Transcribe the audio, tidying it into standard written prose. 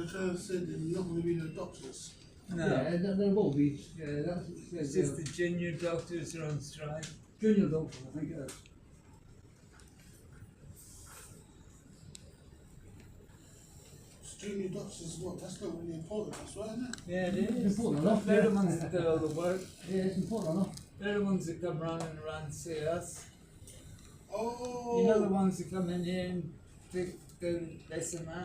Turner said there's not going to be no doctors. No. Yeah, there will be. Yeah, that's It's just the junior doctors are on strike. junior doctor, I think. Junior doctors, what? That's not really important, that's right, isn't it? Yeah, it It's is. important enough, They're the yeah. ones that do all the work. Yeah, it's important enough. They're the ones that come round and around to see us. Oh! You know the ones that come in here and do this and that.